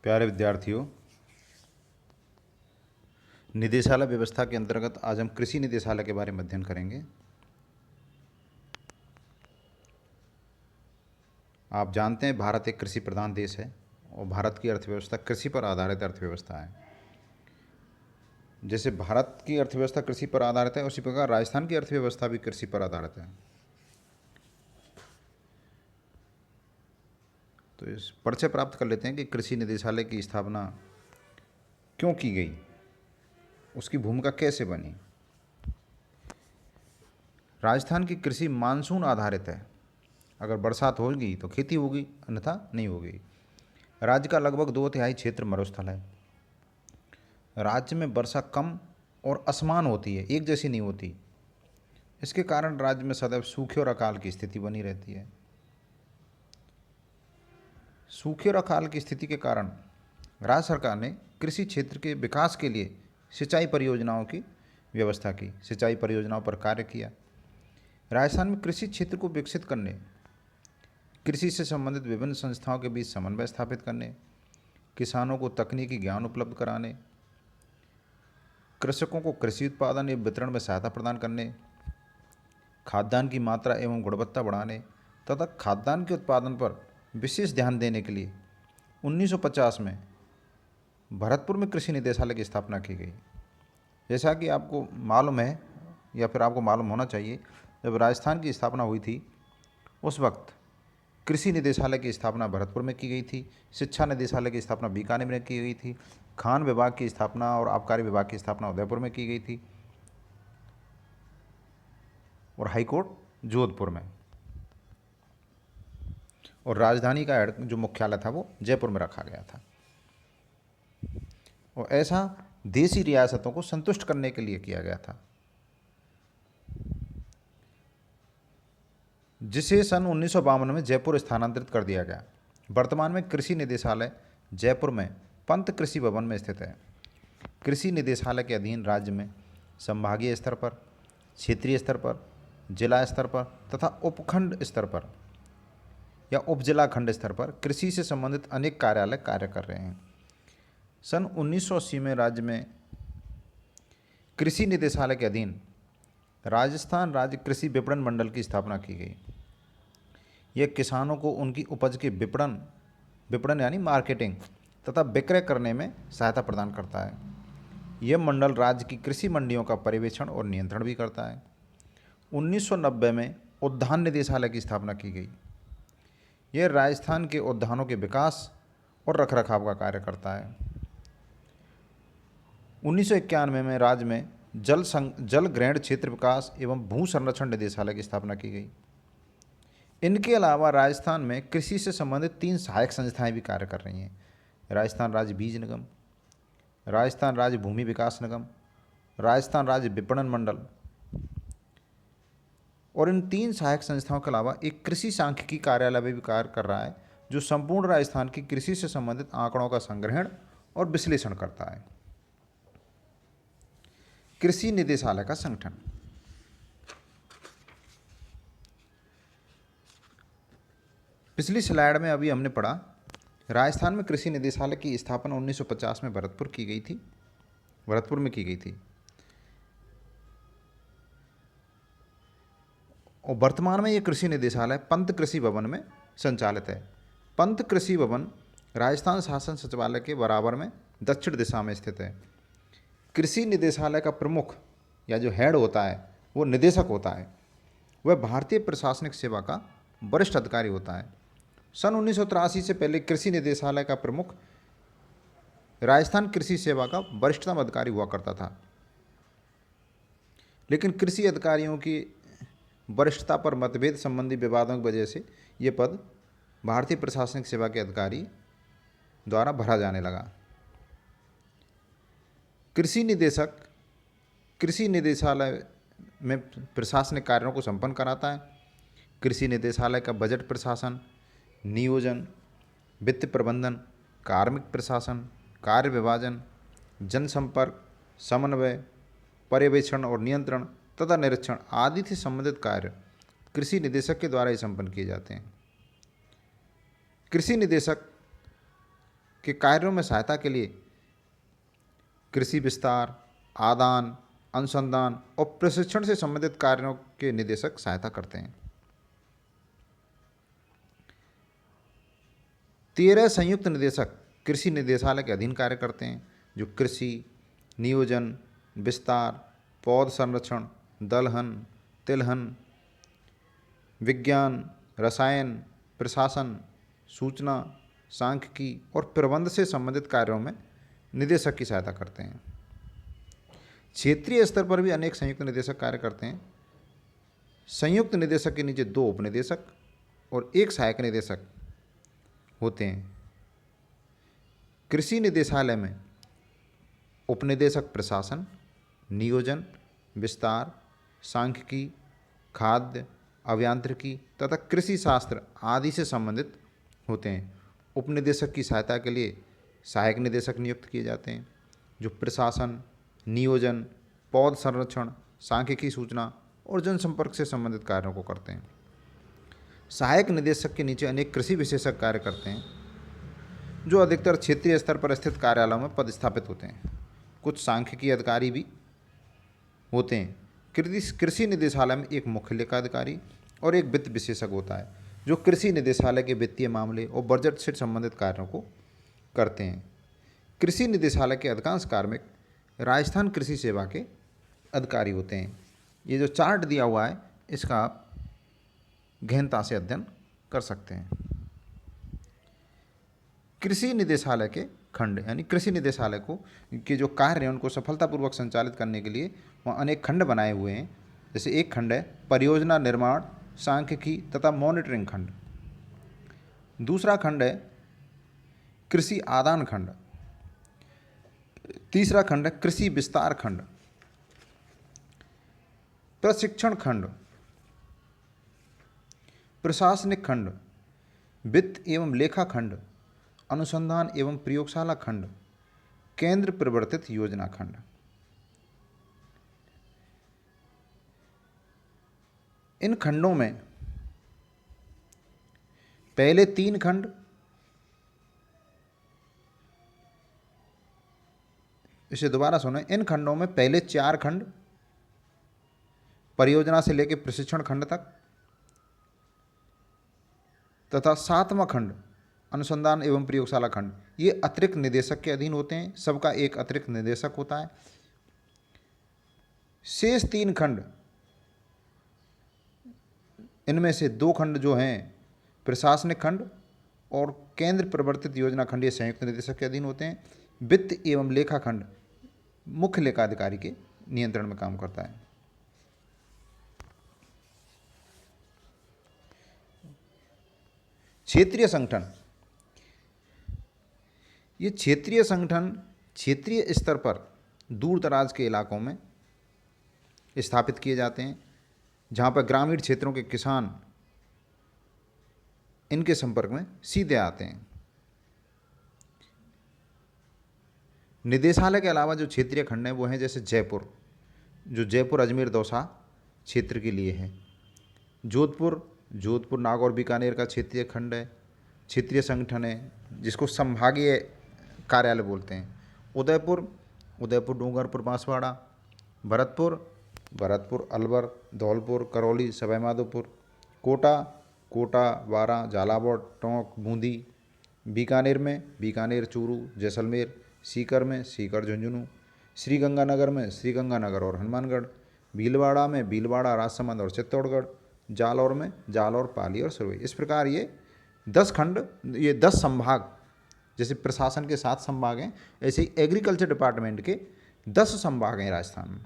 प्यारे विद्यार्थियों, निदेशालय व्यवस्था के अंतर्गत आज हम कृषि निदेशालय के बारे में अध्ययन करेंगे। आप जानते हैं भारत एक कृषि प्रधान देश है और भारत की अर्थव्यवस्था कृषि पर आधारित अर्थव्यवस्था है। जैसे भारत की अर्थव्यवस्था कृषि पर आधारित है, उसी प्रकार राजस्थान की अर्थव्यवस्था भी कृषि पर आधारित है। तो इस परिचय प्राप्त कर लेते हैं कि कृषि निदेशालय की स्थापना क्यों की गई, उसकी भूमिका कैसे बनी। राजस्थान की कृषि मानसून आधारित है। अगर बरसात होगी तो खेती होगी, अन्यथा नहीं होगी। राज्य का लगभग 2/3 क्षेत्र मरुस्थल है। राज्य में वर्षा कम और असमान होती है, एक जैसी नहीं होती। इसके कारण राज्य में सदैव सूखे और अकाल की स्थिति बनी रहती है। सूखे और अकाल की स्थिति के कारण राज्य सरकार ने कृषि क्षेत्र के विकास के लिए सिंचाई परियोजनाओं की व्यवस्था की, सिंचाई परियोजनाओं पर कार्य किया। राजस्थान में कृषि क्षेत्र को विकसित करने, कृषि से संबंधित विभिन्न संस्थाओं के बीच समन्वय स्थापित करने, किसानों को तकनीकी ज्ञान उपलब्ध कराने, कृषकों को कृषि उत्पादन एवं वितरण में सहायता प्रदान करने, खाद्यान्न की मात्रा एवं गुणवत्ता बढ़ाने तथा खाद्यान्न के उत्पादन पर विशेष ध्यान देने के लिए 1950 में भरतपुर में कृषि निदेशालय की स्थापना की गई। जैसा कि आपको मालूम है या फिर आपको मालूम होना चाहिए, जब राजस्थान की स्थापना हुई थी उस वक्त कृषि निदेशालय की स्थापना भरतपुर में की गई थी, शिक्षा निदेशालय की स्थापना बीकानेर में की गई थी, खान विभाग की स्थापना और आबकारी विभाग की स्थापना उदयपुर में की गई थी और हाईकोर्ट जोधपुर में, और राजधानी का जो मुख्यालय था वो जयपुर में रखा गया था। और ऐसा देशी रियासतों को संतुष्ट करने के लिए किया गया था, जिसे सन 1952 में जयपुर स्थानांतरित कर दिया गया। वर्तमान में कृषि निदेशालय जयपुर में पंत कृषि भवन में स्थित है। कृषि निदेशालय के अधीन राज्य में संभागीय स्तर पर, क्षेत्रीय स्तर पर, जिला स्तर पर तथा उपखंड स्तर पर या उपजिला खंड स्तर पर कृषि से संबंधित अनेक कार्यालय कार्य कर रहे हैं। सन 1980 में राज्य में कृषि निदेशालय के अधीन राजस्थान राज्य कृषि विपणन मंडल की स्थापना की गई। यह किसानों को उनकी उपज के विपणन यानी मार्केटिंग तथा विक्रय करने में सहायता प्रदान करता है। यह मंडल राज्य की कृषि मंडियों का पर्यवेक्षण और नियंत्रण भी करता है। 1990 में उद्यान निदेशालय की स्थापना की गई। यह राजस्थान के उद्यानों के विकास और रखरखाव का कार्य करता है। 1991 में राज्य में जल ग्रहण क्षेत्र विकास एवं भू संरक्षण निदेशालय की स्थापना की गई। इनके अलावा राजस्थान में कृषि से संबंधित 3 सहायक संस्थाएं भी कार्य कर रही हैं: राजस्थान राज्य बीज निगम, राजस्थान राज्य भूमि विकास निगम, राजस्थान राज्य विपणन मंडल। और इन 3 सहायक संस्थाओं के अलावा एक कृषि सांख्यिकी कार्यालय भी कार्य कर रहा है, जो संपूर्ण राजस्थान की कृषि से संबंधित आंकड़ों का संग्रहण और विश्लेषण करता है। कृषि निदेशालय का संगठन। पिछली स्लाइड में अभी हमने पढ़ा, राजस्थान में कृषि निदेशालय की स्थापना 1950 में भरतपुर में की गई थी और वर्तमान में यह कृषि निदेशालय पंत कृषि भवन में संचालित है। पंत कृषि भवन राजस्थान शासन सचिवालय के बराबर में दक्षिण दिशा में स्थित है। कृषि निदेशालय का प्रमुख या जो हेड होता है वो निदेशक होता है। वह भारतीय प्रशासनिक सेवा का वरिष्ठ अधिकारी होता है। सन 1983 से पहले कृषि निदेशालय का प्रमुख राजस्थान कृषि सेवा का वरिष्ठतम अधिकारी हुआ करता था, लेकिन कृषि अधिकारियों की वरिष्ठता पर मतभेद संबंधी विवादों की वजह से ये पद भारतीय प्रशासनिक सेवा के अधिकारी द्वारा भरा जाने लगा। कृषि निदेशक कृषि निदेशालय में प्रशासनिक कार्यों को संपन्न कराता है। कृषि निदेशालय का बजट प्रशासन, नियोजन, वित्त प्रबंधन, कार्मिक प्रशासन, कार्य विभाजन, जनसंपर्क, समन्वय, पर्यवेक्षण और नियंत्रण तथा निरीक्षण आदि से संबंधित कार्य कृषि निदेशक के द्वारा ही संपन्न किए जाते हैं। कृषि निदेशक के कार्यों में सहायता के लिए कृषि विस्तार, आदान, अनुसंधान और प्रशिक्षण से संबंधित कार्यों के निदेशक सहायता करते हैं। 13 संयुक्त निदेशक कृषि निदेशालय के अधीन कार्य करते हैं, जो कृषि, नियोजन, विस्तार, पौध संरक्षण, दलहन, तिलहन, विज्ञान, रसायन, प्रशासन, सूचना, सांख्यिकी और प्रबंध से संबंधित कार्यों में निदेशक की सहायता करते हैं। क्षेत्रीय स्तर पर भी अनेक संयुक्त निदेशक कार्य करते हैं। संयुक्त निदेशक के नीचे 2 उपनिदेशक और 1 सहायक निदेशक होते हैं। कृषि निदेशालय में उपनिदेशक प्रशासन, नियोजन, विस्तार, सांख्यिकी, खाद्य, अभियांत्रिकी तथा कृषि शास्त्र आदि से संबंधित होते हैं। उपनिदेशक की सहायता के लिए सहायक निदेशक नियुक्त किए जाते हैं, जो प्रशासन, नियोजन, पौध संरक्षण, सांख्यिकी, सूचना और जनसंपर्क से संबंधित कार्यों को करते हैं। सहायक निदेशक के नीचे अनेक कृषि विशेषज्ञ कार्य करते हैं, जो अधिकतर क्षेत्रीय स्तर पर स्थित कार्यालयों में पदस्थापित होते हैं। कुछ सांख्यिकी अधिकारी भी होते हैं। कृषि निदेशालय में एक मुख्य लेखाधिकारी और एक वित्त विशेषज्ञ होता है, जो कृषि निदेशालय के वित्तीय मामले और बजट से संबंधित कार्यों को करते हैं। कृषि निदेशालय के अधिकांश कार्मिक राजस्थान कृषि सेवा के अधिकारी होते हैं। ये जो चार्ट दिया हुआ है, इसका आप गहनता से अध्ययन कर सकते हैं। कृषि निदेशालय के खंड, यानी कृषि निदेशालय को के जो कार्य हैं उनको सफलतापूर्वक संचालित करने के लिए वहाँ अनेक खंड बनाए हुए हैं। जैसे एक खंड है परियोजना निर्माण, सांख्यिकी तथा मॉनिटरिंग खंड। दूसरा खंड है कृषि आदान खंड। तीसरा खंड है कृषि विस्तार खंड। प्रशिक्षण खंड, प्रशासनिक खंड, वित्त एवं लेखा खंड, अनुसंधान एवं प्रयोगशाला खंड, केंद्र प्रवर्तित योजना खंड। इन खंडों में पहले 3 खंड इसे दोबारा सुने। इन खंडों में पहले 4 खंड परियोजना से लेकर प्रशिक्षण खंड तक तथा 7वां खंड अनुसंधान एवं प्रयोगशाला खंड, ये अतिरिक्त निदेशक के अधीन होते हैं। सबका एक अतिरिक्त निदेशक होता है। शेष 3 खंड, इनमें से 2 खंड जो हैं प्रशासनिक खंड और केंद्र प्रवर्तित योजना खंड, ये संयुक्त निदेशक के अधीन होते हैं। वित्त एवं लेखा खंड मुख्य लेखाधिकारी के नियंत्रण में काम करता है। क्षेत्रीय संगठन, ये क्षेत्रीय संगठन क्षेत्रीय स्तर पर दूर दराज के इलाकों में स्थापित किए जाते हैं, जहाँ पर ग्रामीण क्षेत्रों के किसान इनके संपर्क में सीधे आते हैं। निदेशालय के अलावा जो क्षेत्रीय खंड हैं वो हैं जैसे जयपुर, जो जयपुर अजमेर दौसा क्षेत्र के लिए है। जोधपुर नागौर बीकानेर का क्षेत्रीय खंड है, क्षेत्रीय संगठन है, जिसको संभागीय कार्यालय बोलते हैं। उदयपुर डूंगरपुर बांसवाड़ा, भरतपुर अलवर, धौलपुर करौली सवाईमाधोपुर, कोटा बारां झालावाड़ टोंक बूंदी, बीकानेर चूरू जैसलमेर, सीकर में सीकर झुंझुनू, श्रीगंगानगर में श्रीगंगानगर और हनुमानगढ़, भीलवाड़ा में भीलवाड़ा राजसमंद और चित्तौड़गढ़, जालौर में जालौर पाली और सिरोही। इस प्रकार ये 10 खंड, ये 10 संभाग, जैसे प्रशासन के 7 संभाग हैं, ऐसे ही एग्रीकल्चर डिपार्टमेंट के 10 संभाग हैं राजस्थान में।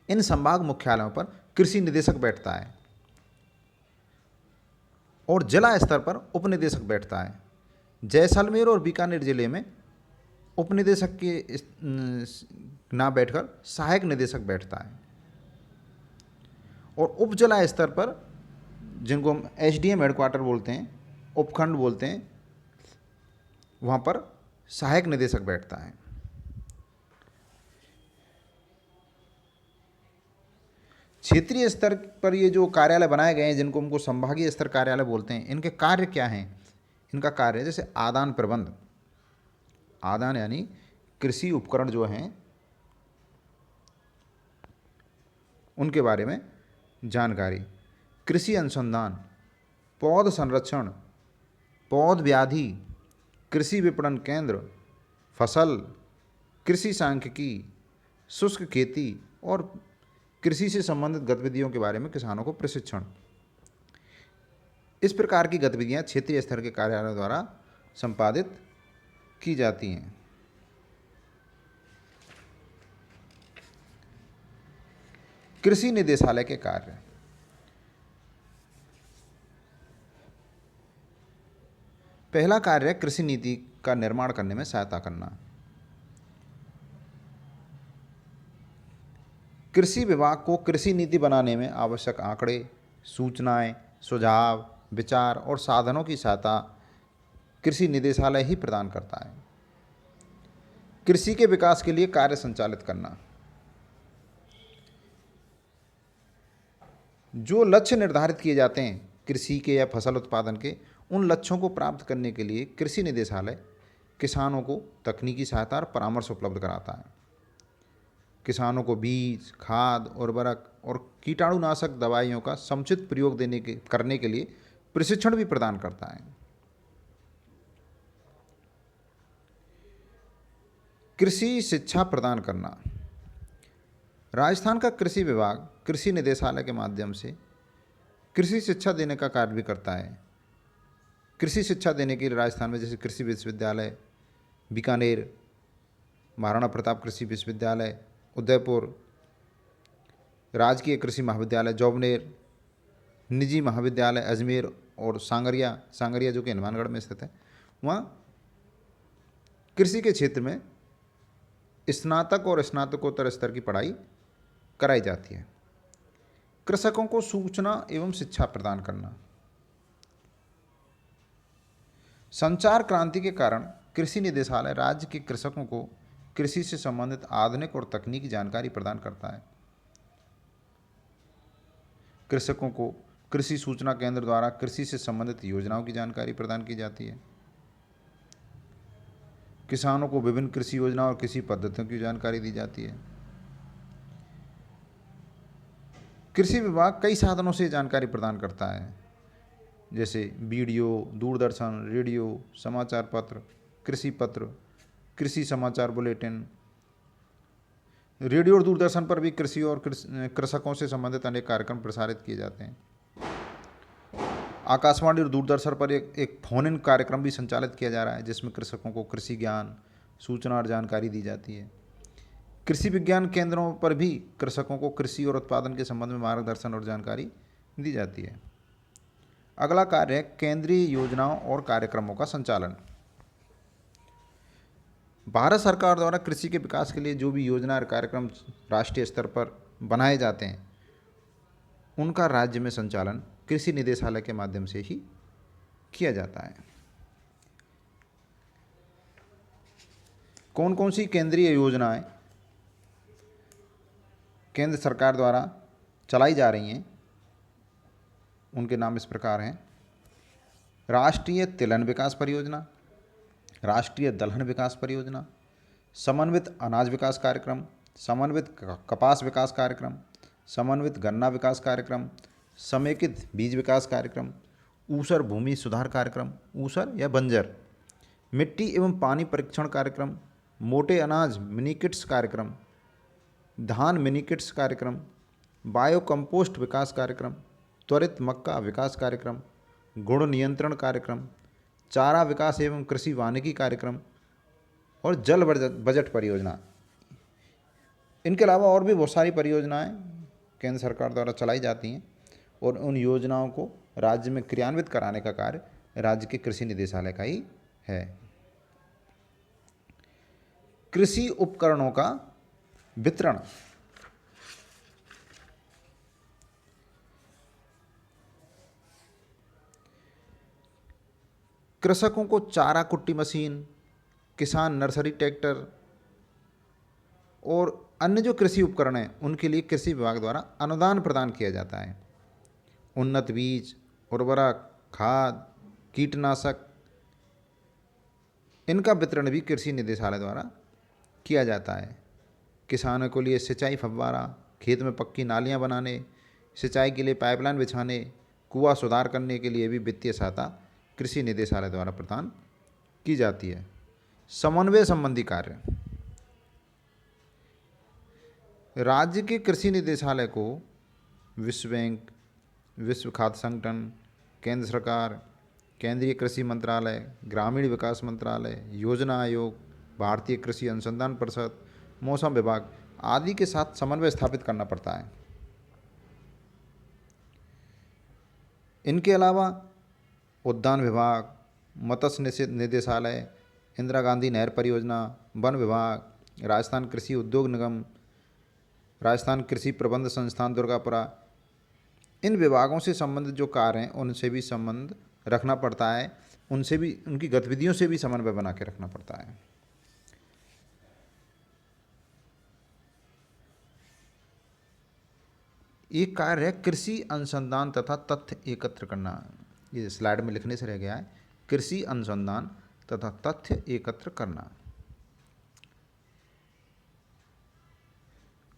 इन संभाग मुख्यालयों पर कृषि निदेशक बैठता है और जिला स्तर पर उपनिदेशक बैठता है। जैसलमेर और बीकानेर जिले में उपनिदेशक के ना बैठकर सहायक निदेशक बैठता है और उप जिला स्तर पर, जिनको हम एसडीएम हेडक्वार्टर बोलते हैं, उपखंड बोलते हैं, वहाँ पर सहायक निदेशक बैठता है। क्षेत्रीय स्तर पर ये जो कार्यालय बनाए गए हैं, जिनको हमको संभागीय स्तर कार्यालय बोलते हैं, इनके कार्य क्या हैं? इनका कार्य जैसे आदान प्रबंध, आदान यानी कृषि उपकरण जो हैं उनके बारे में जानकारी। कृषि अनुसंधान, पौध संरक्षण, पौध व्याधि, कृषि विपणन केंद्र, फसल, कृषि सांख्यिकी, शुष्क खेती और कृषि से संबंधित गतिविधियों के बारे में किसानों को प्रशिक्षण। इस प्रकार की गतिविधियां क्षेत्रीय स्तर के कार्यालयों द्वारा संपादित की जाती हैं। कृषि निदेशालय के कार्य। पहला कार्य है कृषि नीति का निर्माण करने में सहायता करना। कृषि विभाग को कृषि नीति बनाने में आवश्यक आंकड़े, सूचनाएं, सुझाव, विचार और साधनों की सहायता कृषि निदेशालय ही प्रदान करता है। कृषि के विकास के लिए कार्य संचालित करना। जो लक्ष्य निर्धारित किए जाते हैं कृषि के या फसल उत्पादन के, उन लक्ष्यों को प्राप्त करने के लिए कृषि निदेशालय किसानों को तकनीकी सहायता और परामर्श उपलब्ध कराता है। किसानों को बीज, खाद, उर्वरक और कीटाणुनाशक दवाइयों का समुचित प्रयोग करने के लिए प्रशिक्षण भी प्रदान करता है। कृषि शिक्षा प्रदान करना। राजस्थान का कृषि विभाग कृषि निदेशालय के माध्यम से कृषि शिक्षा देने का कार्य भी करता है। कृषि शिक्षा देने के लिए राजस्थान में जैसे कृषि विश्वविद्यालय बीकानेर, महाराणा प्रताप कृषि विश्वविद्यालय उदयपुर, राजकीय कृषि महाविद्यालय जौबनेर, निजी महाविद्यालय अजमेर और सांगरिया जो कि हनुमानगढ़ में स्थित है, वहाँ कृषि के क्षेत्र में स्नातक और स्नातकोत्तर स्तर की पढ़ाई कराई जाती है। कृषकों को सूचना एवं शिक्षा प्रदान करना। संचार क्रांति के कारण कृषि निदेशालय राज्य के कृषकों को कृषि से संबंधित आधुनिक और तकनीकी जानकारी प्रदान करता है। कृषकों को कृषि सूचना केंद्र द्वारा कृषि से संबंधित योजनाओं की जानकारी प्रदान की जाती है। किसानों को विभिन्न कृषि योजनाओं और कृषि पद्धतियों की जानकारी दी जाती है। कृषि विभाग कई साधनों से जानकारी प्रदान करता है, जैसे वीडियो, दूरदर्शन, रेडियो, समाचार पत्र, कृषि पत्र, कृषि समाचार बुलेटिन। रेडियो और दूरदर्शन पर भी कृषि और कृषकों से संबंधित अनेक कार्यक्रम प्रसारित किए जाते हैं। आकाशवाणी और दूरदर्शन पर एक फोन इन कार्यक्रम भी संचालित किया जा रहा है, जिसमें कृषकों को कृषि ज्ञान, सूचना और जानकारी दी जाती है। कृषि विज्ञान केंद्रों पर भी कृषकों को कृषि और उत्पादन के संबंध में मार्गदर्शन और जानकारी दी जाती है। अगला कार्य है केंद्रीय योजनाओं और कार्यक्रमों का संचालन। भारत सरकार द्वारा कृषि के विकास के लिए जो भी योजना और कार्यक्रम राष्ट्रीय स्तर पर बनाए जाते हैं, उनका राज्य में संचालन कृषि निदेशालय के माध्यम से ही किया जाता है। कौन कौन सी केंद्रीय योजनाएं केंद्र सरकार द्वारा चलाई जा रही हैं, उनके नाम इस प्रकार हैं। राष्ट्रीय तिलहन विकास परियोजना, राष्ट्रीय दलहन विकास परियोजना, समन्वित अनाज विकास कार्यक्रम, समन्वित कपास विकास कार्यक्रम, समन्वित गन्ना विकास कार्यक्रम, समेकित बीज विकास कार्यक्रम, ऊसर भूमि सुधार कार्यक्रम, ऊसर या बंजर, मिट्टी एवं पानी परीक्षण कार्यक्रम, मोटे अनाज मिनीकिट्स कार्यक्रम, धान मिनीकिट्स कार्यक्रम, बायो कंपोस्ट विकास कार्यक्रम, त्वरित मक्का विकास कार्यक्रम, गुण नियंत्रण कार्यक्रम, चारा विकास एवं कृषि वानिकी कार्यक्रम और जल बजट परियोजना। इनके अलावा और भी बहुत सारी परियोजनाएं केंद्र सरकार द्वारा चलाई जाती हैं और उन योजनाओं को राज्य में क्रियान्वित कराने का कार्य राज्य के कृषि निदेशालय का ही है। कृषि उपकरणों का वितरण। कृषकों को चारा कुट्टी मशीन, किसान नर्सरी ट्रैक्टर और अन्य जो कृषि उपकरण हैं उनके लिए कृषि विभाग द्वारा अनुदान प्रदान किया जाता है। उन्नत बीज, उर्वरक, खाद, कीटनाशक इनका वितरण भी कृषि निदेशालय द्वारा किया जाता है। किसानों के लिए सिंचाई फव्वारा, खेत में पक्की नालियां बनाने, सिंचाई के लिए पाइपलाइन बिछाने, कुआं सुधार करने के लिए भी वित्तीय सहायता कृषि निदेशालय द्वारा प्रदान की जाती है। समन्वय संबंधी कार्य, राज्य के कृषि निदेशालय को विश्व बैंक, विश्व खाद्य संगठन, केंद्र सरकार, केंद्रीय कृषि मंत्रालय, ग्रामीण विकास मंत्रालय, योजना आयोग, भारतीय कृषि अनुसंधान परिषद, मौसम विभाग आदि के साथ समन्वय स्थापित करना पड़ता है। इनके अलावा उद्यान विभाग, मत्स्य निदेशालय, इंदिरा गांधी नहर परियोजना, वन विभाग, राजस्थान कृषि उद्योग निगम, राजस्थान कृषि प्रबंध संस्थान दुर्गापुरा, इन विभागों से संबंधित जो कार्य हैं उनसे भी संबंध रखना पड़ता है, उनसे भी, उनकी गतिविधियों से भी समन्वय बना के रखना पड़ता है। एक कार्य है कृषि अनुसंधान तथा तथ्य एकत्र करना। ये स्लाइड में लिखने से रह गया है, कृषि अनुसंधान तथा तथ्य एकत्र करना।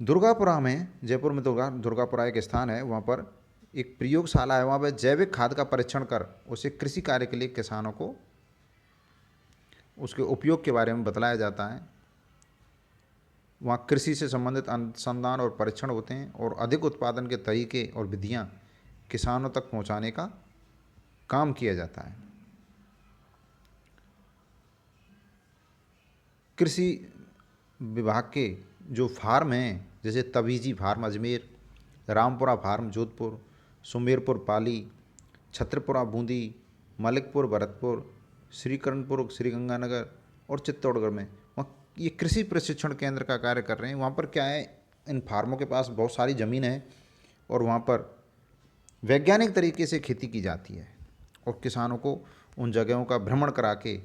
दुर्गापुरा में, जयपुर में दुर्गापुरा एक स्थान है, वहाँ पर एक प्रयोगशाला है। वहाँ पर जैविक खाद का परीक्षण कर उसे कृषि कार्य के लिए किसानों को उसके उपयोग के बारे में बतलाया जाता है। वहाँ कृषि से संबंधित अनुसंधान और परीक्षण होते हैं और अधिक उत्पादन के तरीके और विधियाँ किसानों तक पहुँचाने का काम किया जाता है। कृषि विभाग के जो फार्म हैं, जैसे तवीजी फार्म अजमेर, रामपुरा फार्म जोधपुर, सुमेरपुर पाली, छत्रपुरा बूंदी, मलिकपुर भरतपुर, श्रीकरणपुर श्रीगंगानगर और चित्तौड़गढ़ में वहाँ ये कृषि प्रशिक्षण केंद्र का कार्य कर रहे हैं। वहाँ पर क्या है, इन फार्मों के पास बहुत सारी ज़मीन है और वहाँ पर वैज्ञानिक तरीके से खेती की जाती है और किसानों को उन जगहों का भ्रमण करा के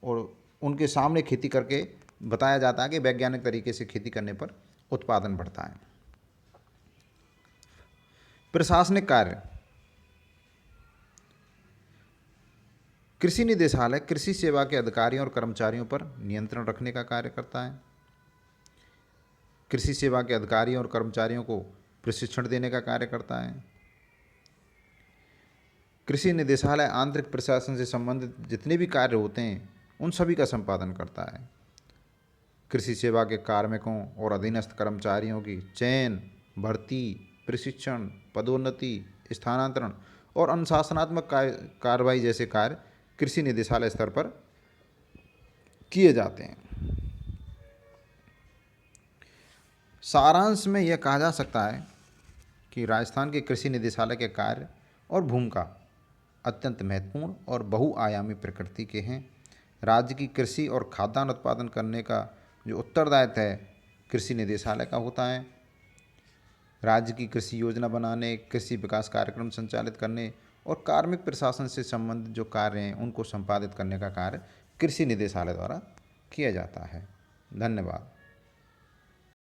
और उनके सामने खेती करके बताया जाता है कि वैज्ञानिक तरीके से खेती करने पर उत्पादन बढ़ता है। प्रशासनिक कार्य, कृषि निदेशालय कृषि सेवा के अधिकारियों और कर्मचारियों पर नियंत्रण रखने का कार्य करता है। कृषि सेवा के अधिकारियों और कर्मचारियों को प्रशिक्षण देने का कार्य करता है। कृषि निदेशालय आंतरिक प्रशासन से संबंधित जितने भी कार्य होते हैं उन सभी का संपादन करता है। कृषि सेवा के कार्मिकों और अधीनस्थ कर्मचारियों की चयन, भर्ती, प्रशिक्षण, पदोन्नति, स्थानांतरण और अनुशासनात्मक कार्रवाई जैसे कार्य कृषि निदेशालय स्तर पर किए जाते हैं। सारांश में यह कहा जा सकता है कि राजस्थान के कृषि निदेशालय के कार्य और भूमिका अत्यंत महत्वपूर्ण और बहुआयामी प्रकृति के हैं। राज्य की कृषि और खाद्यान्न उत्पादन करने का जो उत्तरदायित्व है कृषि निदेशालय का होता है। राज्य की कृषि योजना बनाने, कृषि विकास कार्यक्रम संचालित करने और कार्मिक प्रशासन से संबंधित जो कार्य हैं उनको संपादित करने का कार्य कृषि निदेशालय द्वारा किया जाता है। धन्यवाद।